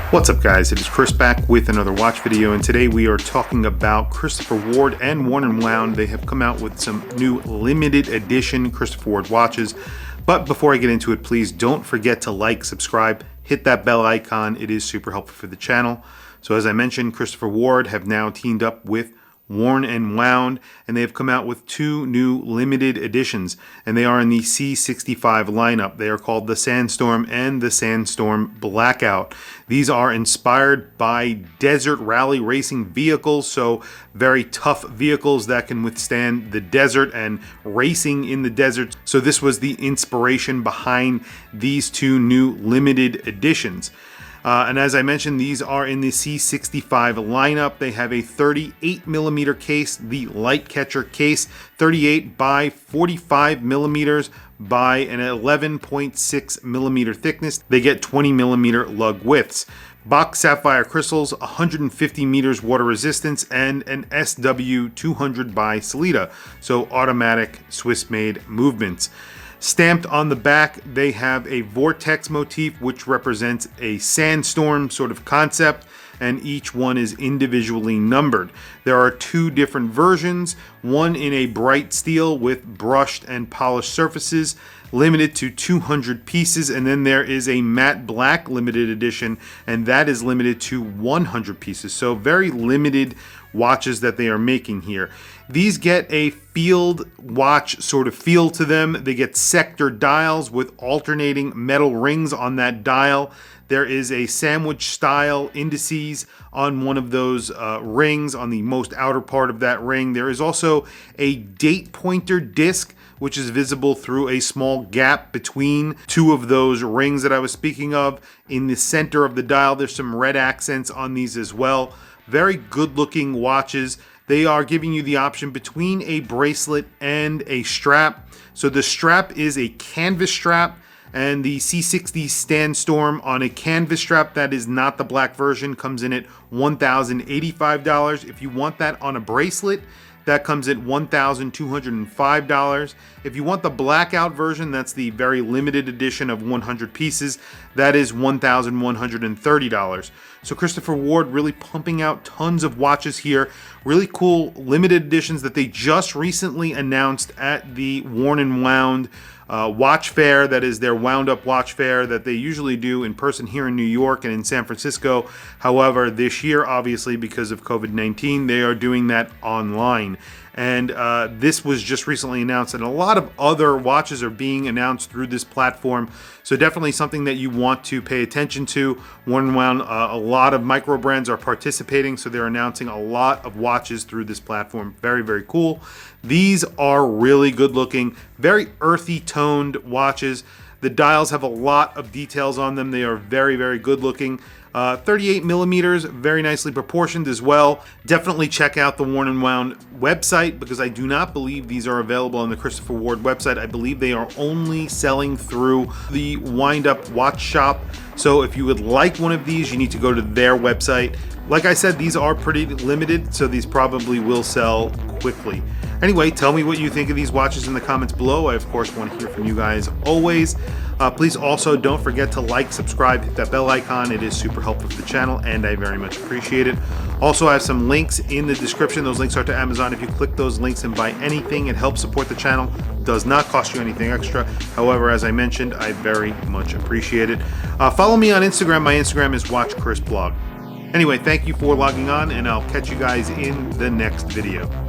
What's up guys, it is Chris back with another watch video, and today we are talking about Christopher Ward and Worn and Wound. They have come out with some new limited edition Christopher Ward watches. But before I get into it, please don't forget to like, subscribe, hit that bell icon. It is super helpful for the channel. So as I mentioned, Christopher Ward have now teamed up with Worn and Wound, and they have come out with two new limited editions, and they are in the C65 lineup. They are called the Sandstorm and the Sandstorm Blackout. These are inspired by desert rally racing vehicles, so very tough vehicles that can withstand the desert and racing in the desert. So this was the inspiration behind these two new limited editions. And as I mentioned, these are in the C65 lineup. They have a 38mm case, the light catcher case, 38 by 45 millimeters by an 11.6 millimeter thickness. They get 20 millimeter lug widths. Box sapphire crystals, 150 meters water resistance, and an SW200 by Sellita, so automatic Swiss-made movements. Stamped on the back, they have a vortex motif, which represents a sandstorm sort of concept, and each one is individually numbered. There are two different versions, one in a bright steel with brushed and polished surfaces, limited to 200 pieces, and then there is a matte black limited edition, and that is limited to 100 pieces. So very limited watches that they are making here. These get a field watch sort of feel to them. They get sector dials with alternating metal rings on that dial. There is a sandwich style indices on one of those rings on the most outer part of that ring. There is also a date pointer disc, which is visible through a small gap between two of those rings that I was speaking of. In the center of the dial, there's some red accents on these as well. Very good looking watches. They are giving you the option between a bracelet and a strap. So the strap is a canvas strap, and the C60 SANDSTORM on a canvas strap that is not the black version comes in at $1,085. If you want that on a bracelet, that comes at $1,205. If you want the blackout version, that's the very limited edition of 100 pieces, that is $1,130. So Christopher Ward really pumping out tons of watches here. Really cool limited editions that they just recently announced at the Worn and Wound watch fair. That is their wound up watch fair that they usually do in person here in New York and in San Francisco. However, this year, obviously because of COVID-19, they are doing that online. And this was just recently announced, and a lot of other watches are being announced through this platform. So definitely something that you want to pay attention to. Worn and Wound, a lot of micro brands are participating, so they're announcing a lot of watches through this platform. Very, very cool. These are really good looking, very earthy toned watches. The dials have a lot of details on them. They are very, very good looking. 38 millimeters, very nicely proportioned as well. Definitely check out the Worn and Wound website, because I do not believe these are available on the Christopher Ward website. I believe they are only selling through the Wind Up Watch Shop. So if you would like one of these, you need to go to their website. Like I said, these are pretty limited, so these probably will sell quickly. Anyway, tell me what you think of these watches in the comments below. I, of course, want to hear from you guys always. Please also don't forget to like, subscribe, hit that bell icon. It is super helpful for the channel, and I very much appreciate it. Also, I have some links in the description. Those links are to Amazon. If you click those links and buy anything, it helps support the channel. It does not cost you anything extra. However, as I mentioned, I very much appreciate it. Follow me on Instagram. My Instagram is WatchChrisBlog. Anyway, thank you for logging on, and I'll catch you guys in the next video.